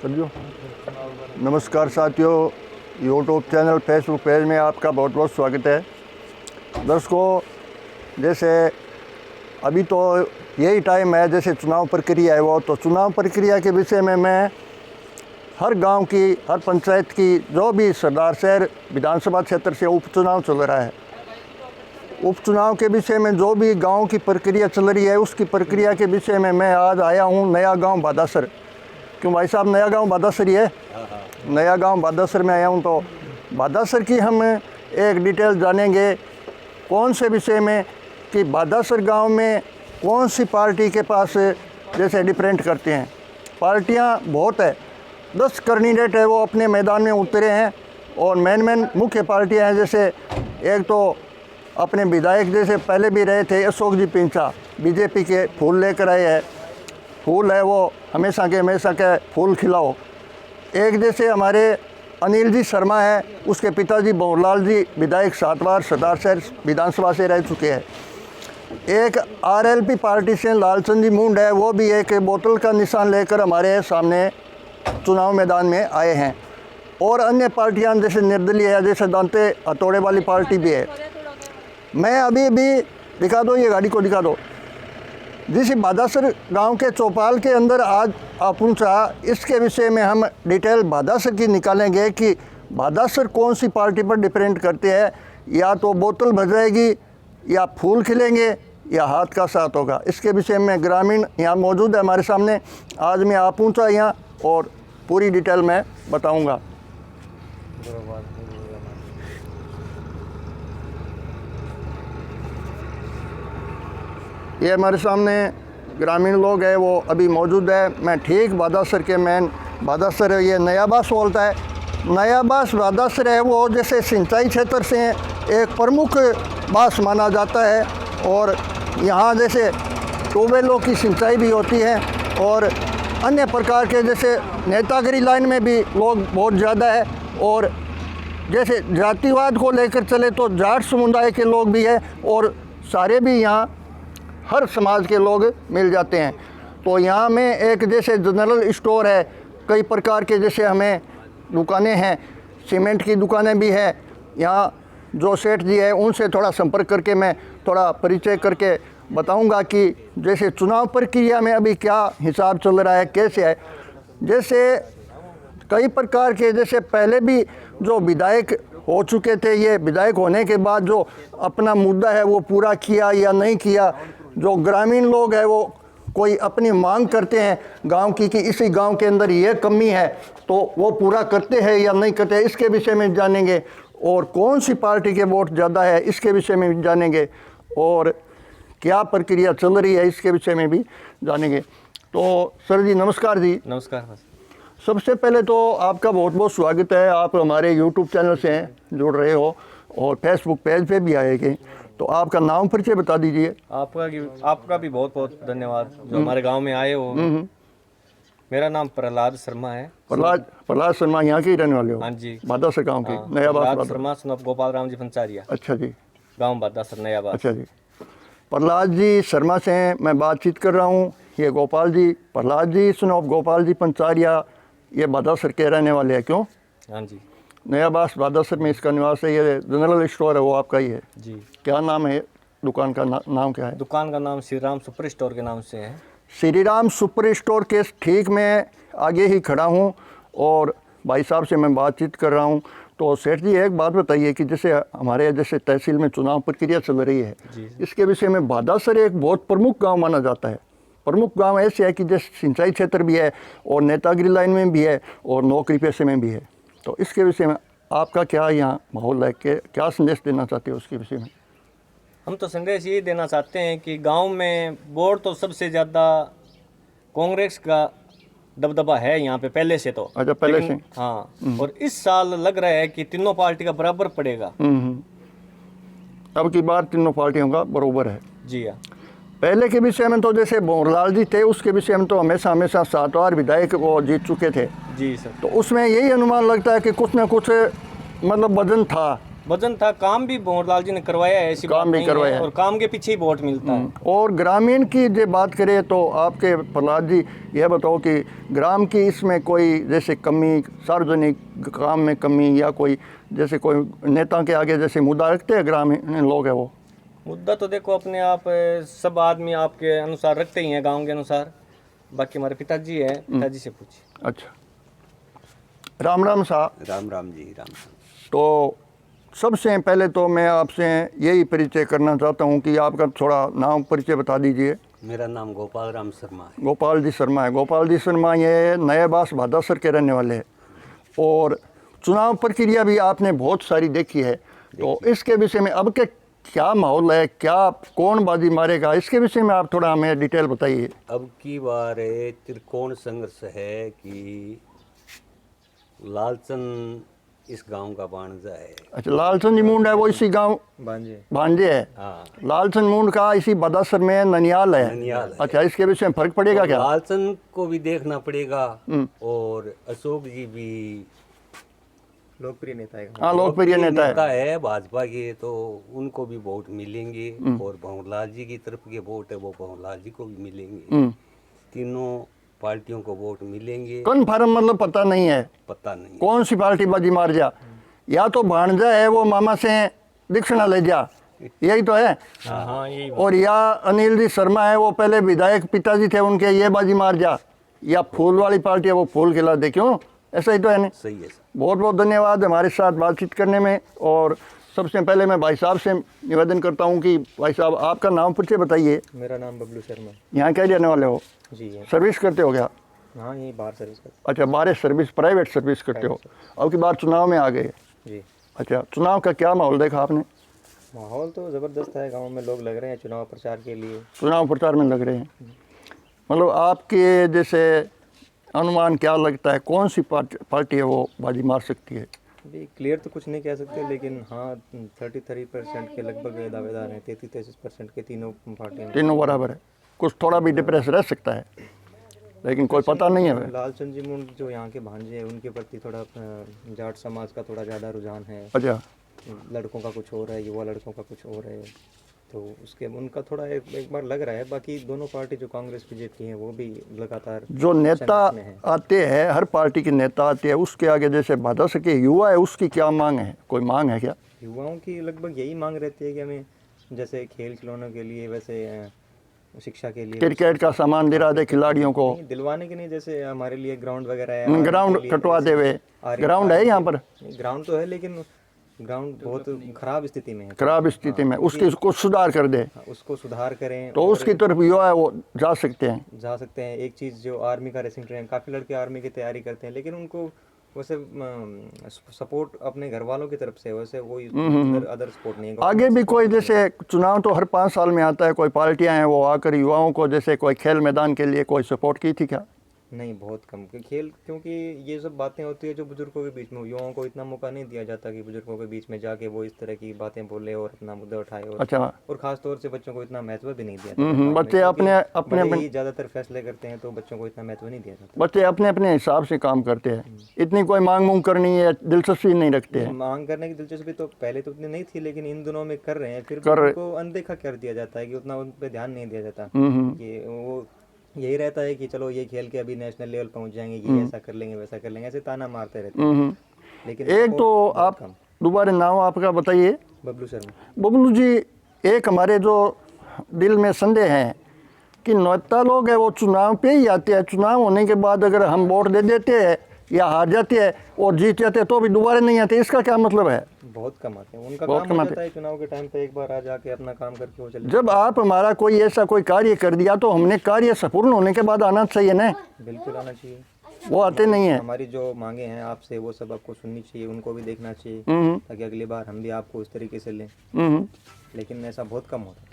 कर दो। नमस्कार साथियों, यूट्यूब चैनल फेसबुक पेज में आपका बहुत बहुत स्वागत है। दर्शकों, जैसे अभी तो यही टाइम है, जैसे चुनाव प्रक्रिया है वो, तो चुनाव प्रक्रिया के विषय में मैं हर गांव की, हर पंचायत की, जो भी सरदार शहर विधानसभा क्षेत्र से उपचुनाव चल रहा है, उपचुनाव के विषय में जो भी गांव की प्रक्रिया चल रही है, उसकी प्रक्रिया के विषय में मैं आज आया हूं नया गांव बादासर। क्यों भाई साहब, नया गांव बादासर ही है? नया गांव बादासर में आया हूं। तो बादासर की हम एक डिटेल जानेंगे, कौन से विषय में कि बादासर गांव में कौन सी पार्टी के पास जैसे डिफरेंट करते हैं। पार्टियां बहुत है, 10 कैंडिडेट है वो अपने मैदान में उतरे हैं और मेन मुख्य पार्टियां हैं। जैसे एक तो अपने विधायक जैसे पहले भी रहे थे अशोक जी पिंचा, बीजेपी के फूल लेकर आए हैं, फूल है वो हमेशा के फूल खिलाओ। एक जैसे हमारे अनिल जी शर्मा है, उसके पिताजी भंवरलाल जी विधायक 7 बार सरदार शहर विधानसभा से रह चुके हैं। एक आरएलपी पार्टी से लालचंद जी मुंड है, वो भी एक बोतल का निशान लेकर हमारे सामने चुनाव मैदान में आए हैं। और अन्य पार्टियां जैसे निर्दलीय है, जैसे दांते हथौड़े वाली पार्टी भी है। मैं अभी दिखा दो, ये गाड़ी को दिखा दो। जिस बादासर गांव के चौपाल के अंदर आज आप पहुँचा, इसके विषय में हम डिटेल बादासर की निकालेंगे कि बादासर कौन सी पार्टी पर डिपेंड करते हैं। या तो बोतल बजाएगी, या फूल खिलेंगे, या हाथ का साथ होगा। इसके विषय में ग्रामीण यहाँ मौजूद है हमारे सामने। आज मैं आप पहुँचा यहाँ और पूरी डिटेल में बताऊँगा। ये हमारे सामने ग्रामीण लोग हैं, वो अभी मौजूद है। मैं ठीक बादासर के मेन बादासर है, ये नयाबास बोलता है। नयाबास बादासर है वो जैसे सिंचाई क्षेत्र से एक प्रमुख बास माना जाता है। और यहाँ जैसे ट्यूबवेलों की सिंचाई भी होती है और अन्य प्रकार के जैसे नेतागिरी लाइन में भी लोग बहुत ज़्यादा है। और जैसे जातिवाद को लेकर चले तो जाट समुदाय के लोग भी हैं और सारे भी यहाँ हर समाज के लोग मिल जाते हैं। तो यहाँ में एक जैसे जनरल स्टोर है, कई प्रकार के जैसे हमें दुकानें हैं, सीमेंट की दुकानें भी है। यहाँ जो सेठ जी है उनसे थोड़ा संपर्क करके मैं थोड़ा परिचय करके बताऊंगा कि जैसे चुनाव प्रक्रिया में अभी क्या हिसाब चल रहा है, कैसे है। जैसे कई प्रकार के जैसे पहले भी जो विधायक हो चुके थे, ये विधायक होने के बाद जो अपना मुद्दा है वो पूरा किया या नहीं किया। जो ग्रामीण लोग हैं वो कोई अपनी मांग करते हैं गांव की कि इसी गांव के अंदर ये कमी है, तो वो पूरा करते हैं या नहीं करते, इसके विषय में जानेंगे। और कौन सी पार्टी के वोट ज़्यादा है, इसके विषय में भी जानेंगे। और क्या प्रक्रिया चल रही है, इसके विषय में भी जानेंगे। तो सर जी नमस्कार जी। नमस्कार। सबसे पहले तो आपका बहुत बहुत स्वागत है। आप हमारे यूट्यूब चैनल से जुड़ रहे हो और फेसबुक पेज पे भी आएंगे, तो आपका नाम परिचय बता दीजिए। आपका भी बहुत बहुत धन्यवाद जो हमारे गांव में आए हो। मेरा नाम प्रहलाद शर्मा है। प्रहलाद शर्मा यहाँ के ही रहने वाले हो? हाँ जी, बादासर गाँव के। Nayabas Sharma son of Gopal Ram ji Pancharia. अच्छा जी, गांव बादासर नयाबास। अच्छा जी। प्रहलाद जी शर्मा से मैं बातचीत कर रहा हूँ। ये गोपाल जी, प्रहलाद जी सन ऑफ गोपाल जी पंचारिया, ये बादासर के रहने वाले हैं। क्यों? हाँ जी, नयाबास बादासर में इसका निवास है। ये जनरल स्टोर है वो आपका ही है जी। क्या नाम है दुकान का? नाम क्या है? दुकान का नाम श्री राम सुपर स्टोर के नाम से है। श्री राम सुपर स्टोर के ठीक मैं आगे ही खड़ा हूँ और भाई साहब से मैं बातचीत कर रहा हूँ। तो सेठ जी एक बात बताइए कि जैसे हमारे जैसे तहसील में चुनाव प्रक्रिया चल रही है, इसके विषय में बादासर एक बहुत प्रमुख गांव माना जाता है। प्रमुख गांव ऐसे है कि जैसे सिंचाई क्षेत्र भी है और नेतागिरी लाइन में भी है और नौकरी पेशे में भी है। तो इसके विषय में आपका क्या यहाँ माहौल है, के क्या संदेश देना चाहते हो उसके विषय में? हम तो संदेश ये देना चाहते हैं कि गांव में वोट तो सबसे ज़्यादा कांग्रेस का दबदबा है यहाँ पे पहले से तो। अच्छा, पहले से? हाँ। और इस साल लग रहा है कि तीनों पार्टी का बराबर पड़ेगा। अब की बार तीनों पार्टियों का बराबर है। जी हाँ। पहले के विषय में तो जैसे भंवरलाल जी थे, उसके विषय में तो हमेशा 7 बार विधायक वो जीत चुके थे। जी सर। तो उसमें यही अनुमान लगता है कि कुछ ना कुछ मतलब वजन था वजन था, काम भी भंवर लाल जी ने करवाया है, ऐसी काम बात भी नहीं है, करवाया है। और काम के पीछे ही वोट मिलता है। और ग्रामीण की जो बात करें तो आपके प्रहलाद जी यह बताओ कि ग्राम की इसमें कोई जैसे कमी, सार्वजनिक काम में कमी, या कोई जैसे कोई नेता के आगे जैसे मुद्दा रखते हैं ग्रामीण लोग है वो? मुद्दा तो देखो अपने आप सब आदमी आपके अनुसार रखते ही हैं, गांव के अनुसार। बाकी हमारे पिताजी है, पिताजी से पूछिए। अच्छा, राम राम साहब। राम राम जी, राम राम। तो सबसे पहले तो मैं आपसे यही परिचय करना चाहता हूँ कि आपका थोड़ा नाम परिचय बता दीजिए। मेरा नाम गोपाल राम शर्मा है। गोपाल जी शर्मा है। गोपाल जी शर्मा ये नए बास भादासर के रहने वाले हैं, और चुनाव प्रक्रिया भी आपने बहुत सारी देखी है, तो इसके विषय में अब के क्या माहौल है, क्या कौन बाजी मारेगा, इसके विषय में आप थोड़ा हमें डिटेल बताइए। अब की बार त्रिकोण संघर्ष है कि लालचंद इस गांव का भांजा है। अच्छा, लालचंद जी मुंड है वो इसी गांव भांजे है। हाँ, लालचंद मुंड का इसी बदासर में ननियाल है। ननियाल है। अच्छा, इसके विषय में फर्क पड़ेगा क्या? लालचंद को भी देखना पड़ेगा, और अशोक जी भी लोकप्रिय नेता है। हाँ, लोकप्रिय नेता है। है भाजपा के, तो उनको भी वोट मिलेंगे, और भंवरलाल जी की तरफ के वोट है वो भंवरलाल जी को भी मिलेंगे। तीनों पार्टियों को वोट मिलेंगे। कन्फर्म मतलब पता नहीं है पता नहीं कौन सी पार्टी बाजी मार जा, या तो भांजा है वो मामा से दीक्षिणा ले जा, यही तो है। हाँ, यही और या अनिल जी शर्मा है वो पहले विधायक पिताजी थे उनके, ये बाजी मार जा, या फूल वाली पार्टी है वो फूल खिला दे, क्यों? ऐसा ही तो है नहीं? सही है सर। बहुत बहुत धन्यवाद हमारे साथ बातचीत करने में। और सबसे पहले मैं भाई साहब से निवेदन करता हूँ कि भाई साहब आपका नाम परिचय बताइए। मेरा नाम बबलू शर्मा। यहाँ क्या रहने वाले हो? जी है। सर्विस करते हो क्या? हाँ, यही बाहर सर्विस करते। अच्छा, बाहर सर्विस, प्राइवेट सर्विस करते हो। अब की बार चुनाव में आ गए। जी। अच्छा, चुनाव का क्या माहौल देखा आपने? माहौल तो ज़बरदस्त है, गांव में लोग लग रहे हैं चुनाव प्रचार के लिए। चुनाव प्रचार में लग रहे हैं, मतलब आपके जैसे अनुमान क्या लगता है कौन सी पार्टी है वो बाजी मार सकती है? अभी क्लियर तो कुछ नहीं कह सकते, लेकिन हाँ 33% के लगभग दावेदार हैं, 33% के तीनों पार्टियां। तीनों बराबर है, कुछ थोड़ा भी डिप्रेस रह सकता है, लेकिन कोई पता नहीं है। लालचंद जी मुंड जो यहाँ के भांजे हैं, उनके प्रति थोड़ा जाट समाज का थोड़ा ज़्यादा रुझान है। अच्छा, लड़कों का कुछ और है, युवा लड़कों का कुछ और है, तो उसके उनका थोड़ा एक बार लग रहा है। बाकी दोनों पार्टी जो कांग्रेस बीजेपी है वो भी लगातार जो नेता आते हैं, हर पार्टी के नेता आते हैं, उसके आगे जैसे भादासर के युवा है उसकी क्या मांग है, कोई मांग है क्या? युवाओं की लगभग यही मांग रहती है कि हमें जैसे खेल खिलौनों के लिए, वैसे शिक्षा के लिए क्रिकेट का सामान दिला दे खिलाड़ियों को, दिलवाने के नहीं, जैसे हमारे लिए ग्राउंड वगैरह है, ग्राउंड कटवाते हुए। ग्राउंड है यहाँ पर? ग्राउंड तो है, लेकिन ग्राउंड बहुत खराब स्थिति में है। खराब स्थिति में, उसको सुधार कर दे, उसको सुधार करें तो उसकी तरफ युवा है वो जा सकते हैं। एक चीज़ जो आर्मी का रेसिंग ट्रेन, काफ़ी लड़के आर्मी की तैयारी करते हैं, लेकिन उनको वैसे सपोर्ट अपने घर वालों की तरफ से, वैसे वो अदर सपोर्ट नहीं है। आगे भी कोई जैसे चुनाव तो हर 5 साल में आता है, कोई पार्टियां हैं वो आकर युवाओं को जैसे कोई खेल मैदान के लिए कोई सपोर्ट की थी क्या? नहीं, बहुत कम खेल, क्योंकि ये सब बातें होती है जो बुजुर्गों के बीच में, युवाओं को इतना मौका नहीं दिया जाता कि बुजुर्गों के बीच में जाके वो इस तरह की बातें बोले और अपना मुद्दा उठाए। और अच्छा, और खास तौर से बच्चों को इतना महत्व भी नहीं दिया जाता। बच्चे अपने ज़्यादातर फैसले करते हैं, तो बच्चों को इतना महत्व नहीं दिया जाता। बच्चे अपने अपने हिसाब से काम करते हैं, इतनी कोई मांग करनी है दिलचस्पी नहीं रखते हैं। मांग करने की दिलचस्पी तो पहले तो उतनी नहीं थी, लेकिन इन दिनों में कर रहे हैं, फिर उनको अनदेखा कर दिया जाता है कि उतना उन पर ध्यान नहीं दिया जाता। कि वो यही रहता है कि चलो ये खेल के अभी नेशनल लेवल पहुंच जाएंगे, ये ऐसा कर लेंगे, वैसा कर लेंगे, ऐसे ताना मारते रहते हैं। लेकिन एक तो आप दोबारा नाम आपका बताइए। बबलू शर्मा। बबलू जी, एक हमारे जो दिल में संदेह है कि नेता लोग है वो चुनाव पे ही आते हैं, चुनाव होने के बाद अगर हम वोट दे देते हैं या हार जाते हैं और जीत जाते हैं तो भी दोबारा नहीं आते, इसका क्या मतलब है? बहुत कम आते हैं, उनका काम हो जाता है चुनाव के टाइम पे एक बार आ जाके अपना काम करके वो चले। जब आप हमारा कोई ऐसा कोई कार्य कर दिया तो हमने कार्य संपूर्ण होने के बाद आना चाहिए ना? बिल्कुल आना चाहिए, वो आते नहीं है। हमारी जो मांगे हैं आपसे वो सब आपको सुननी चाहिए, उनको भी देखना चाहिए, ताकि अगली बार हम भी आपको उस तरीके से लें। लेकिन ऐसा बहुत कम होता है,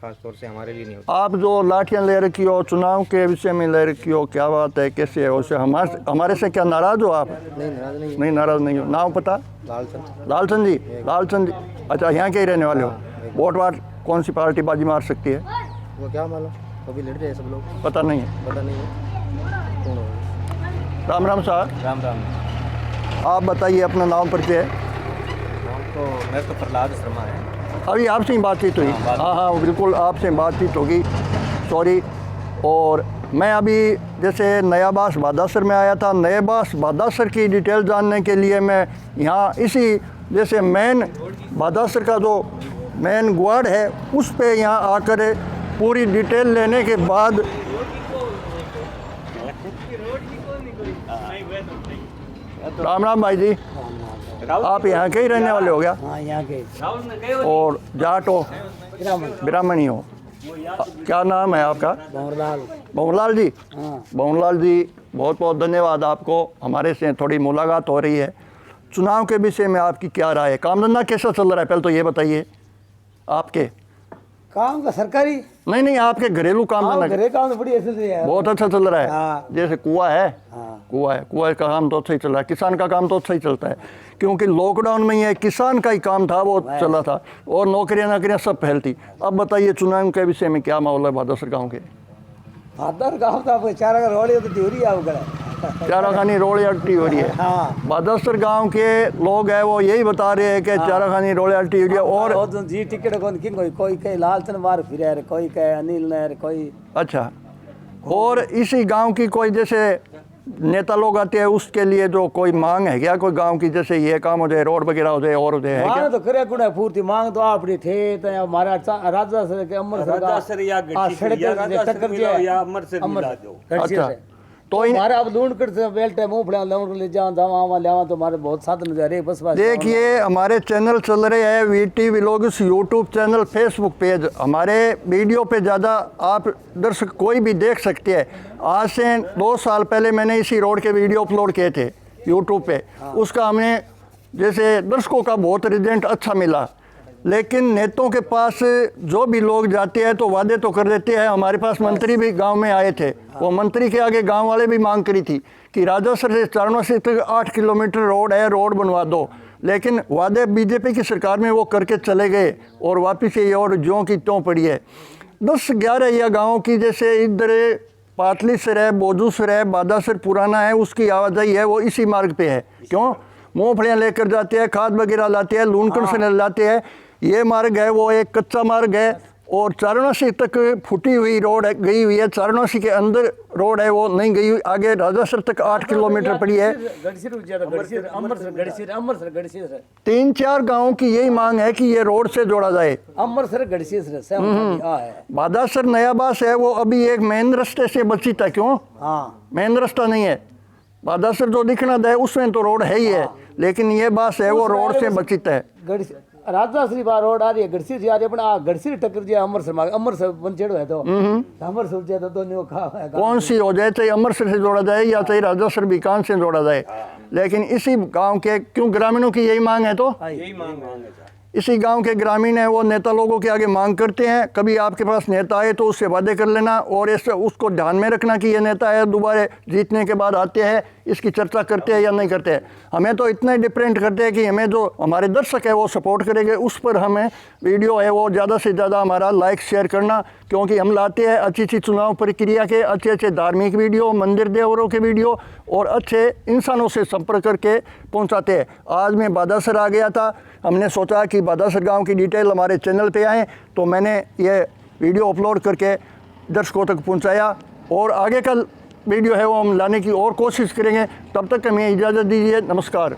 खास तौर से हमारे लिए नहीं होता। आप जो लाठियां ले रखी हो, चुनाव के विषय में ले रखी हो, क्या बात है, कैसे है? उससे हमारे से क्या नाराज हो आप? नहीं, नाराज नहीं हो। नाम पता? लालचंद जी। लालचंद जी, अच्छा, यहाँ के ही रहने वाले हो। वोट वाट कौन सी पार्टी बाजी मार सकती है? वो क्या मालूम, अभी लड़ रहे हैं सब लोग, पता नहीं है। पता नहीं है कौन होगा। राम राम साहब। राम राम। आप बताइए अपना नाम परिचय। नाम तो मैं तो प्रहलाद शर्मा है। अभी आपसे ही बातचीत हुई? हाँ हाँ बिल्कुल, आपसे बातचीत होगी, सॉरी। और मैं अभी जैसे नया बास बादासर में आया था, नए बास बादासर की डिटेल जानने के लिए मैं यहाँ इसी जैसे मेन बादासर का जो मेन ग्वाड है उस पे यहाँ आकर पूरी डिटेल लेने के बाद राम राम भाई जी, आप यहाँ के ही रहने वाले हो गया? हाँ, यहाँ के। और जाट हो, ब्राह्मणी हो? क्या नाम है आपका? भंवरलाल। भंवरलाल जी? हाँ। भंवरलाल जी बहुत बहुत धन्यवाद आपको, हमारे से थोड़ी मुलाकात हो रही है। चुनाव के विषय में आपकी क्या राय है? काम धंधा कैसा चल रहा है, पहले तो ये बताइए आपके। काम का सरकारी? नहीं, आपके घरेलू काम धंधा? घरे काम तो बड़ी अच्छे से है, बहुत अच्छा चल रहा है। हाँ। जैसे कुआं है, हाँ। कुआं का काम तो अच्छा ही चल रहा है, किसान का काम तो अच्छा ही चलता है, क्योंकि लॉकडाउन में ये किसान का ही काम था वो चला था, और नौकरियां सब फैलती। अब बताइए चुनाव के विषय में क्या माहौल है बादासर गाँव के? फादर गाँव तो आपको चारा का रोड़ी तो ड्यूरी है उगड़ा। चाराखानी रोड अल्टी हो रही है। हाँ। बादासर गांव के लोग हैं वो यही बता रहे हैं कि चाराखानी रोड अल्टी हो रही है। और तो जी टिकट कोई कहे लालचंद मार फिरे रे, कोई कहे अनिल ने रे, कोई। अच्छा, और इसी गांव की कोई जैसे नेता लोग आते हैं उसके लिए जो कोई मांग है क्या, कोई गांव की, जैसे ये काम हो जाए, रोड वगैरह हो जाए और हो जाए, है क्या? मांग तो करे कुड़ा पूर्ति मांग तो आपड़ी थे तो हमारा राजा सर के राजासर या टक्कर या अमरसर मिला दो। अच्छा, तो हमारे अब लूण कर बेल्ट है मुंह फड़ा लूण ले जाओ दवा ले तो हमारे बहुत साधन जा रहे बस। देखिए हमारे चैनल चल रहे हैं VT vlogs YouTube channel, Facebook page, हमारे वीडियो पे ज़्यादा आप दर्शक कोई भी देख सकते हैं। आज से 2 साल पहले मैंने इसी रोड के वीडियो अपलोड किए थे यूट्यूब पे, उसका हमें जैसे दर्शकों का बहुत रिजल्ट अच्छा मिला। लेकिन नेताओं के पास जो भी लोग जाते हैं तो वादे तो कर देते हैं। हमारे पास मंत्री भी गांव में आए थे, वो मंत्री के आगे गांव वाले भी मांग करी थी कि राजासर से चारणासी तक 8 किलोमीटर रोड है, रोड बनवा दो। लेकिन वादे बीजेपी की सरकार में वो करके चले गए और वापस ये और ज्यों की त्यों पड़ी है। 10-11 या गाँव की, जैसे इधर पाटलीसर है, बोजूसर है, बादासर पुराना है, उसकी आवाजाही है वो इसी मार्ग पे है। क्यों? मूँगफलियाँ लेकर जाते हैं, खाद वगैरह लाते हैं, लूनकड़ से लाते हैं। ये मार्ग है वो एक कच्चा मार्ग है और चारणासी तक फूटी हुई रोड गई हुई है, चारणासी के अंदर रोड है वो नहीं गई हुई। आगे राजासर तक 8 किलोमीटर पड़ी है। 3-4 गाँव की यही मांग है कि ये रोड से जोड़ा जाए। अमरसर बादासर नया बास है वो अभी एक मेन रास्ते से बचित है। क्यों? हाँ, मेन रास्ता नहीं है। बादासर जो दिखना है उसमें तो रोड है ही है, लेकिन ये बास है वो रोड से बचित है। राजा श्री बार रोड आ रही है, गढ़सी आ रही है, आ गढ़सी टक्कर जी अमरसर बंचेड़ो है तो अमरसर जे तो न्यो खा कौन सी हो जाए, चाहे अमरसर से जोड़ा जाए या चाहे राजासर बीकान से जोड़ा जाए, लेकिन इसी गांव के, क्यों ग्रामीणों की यही मांग है, तो यही मांग है। इसी गांव के ग्रामीण है वो नेता लोगों के आगे मांग करते हैं। कभी आपके पास नेता आए तो उससे वादे कर लेना और इससे उसको ध्यान में रखना कि ये नेता है दोबारा जीतने के बाद आते हैं, इसकी चर्चा करते हैं या नहीं करते हैं। हमें तो इतना ही डिपेंड करते हैं कि हमें जो हमारे दर्शक है वो सपोर्ट करेंगे, उस पर हमें वीडियो है वो ज़्यादा से ज़्यादा हमारा लाइक शेयर करना, क्योंकि हम लाते हैं अच्छी चुनाव प्रक्रिया के अच्छे धार्मिक वीडियो, मंदिर देवरों के वीडियो और अच्छे इंसानों से संपर्क करके पहुंचाते हैं। आज मैं बादासर आ गया था, हमने सोचा कि बादासर गांव की डिटेल हमारे चैनल पे आए तो मैंने ये वीडियो अपलोड करके दर्शकों तक पहुंचाया और आगे का वीडियो है वो हम लाने की और कोशिश करेंगे। तब तक हमें इजाज़त दीजिए, नमस्कार।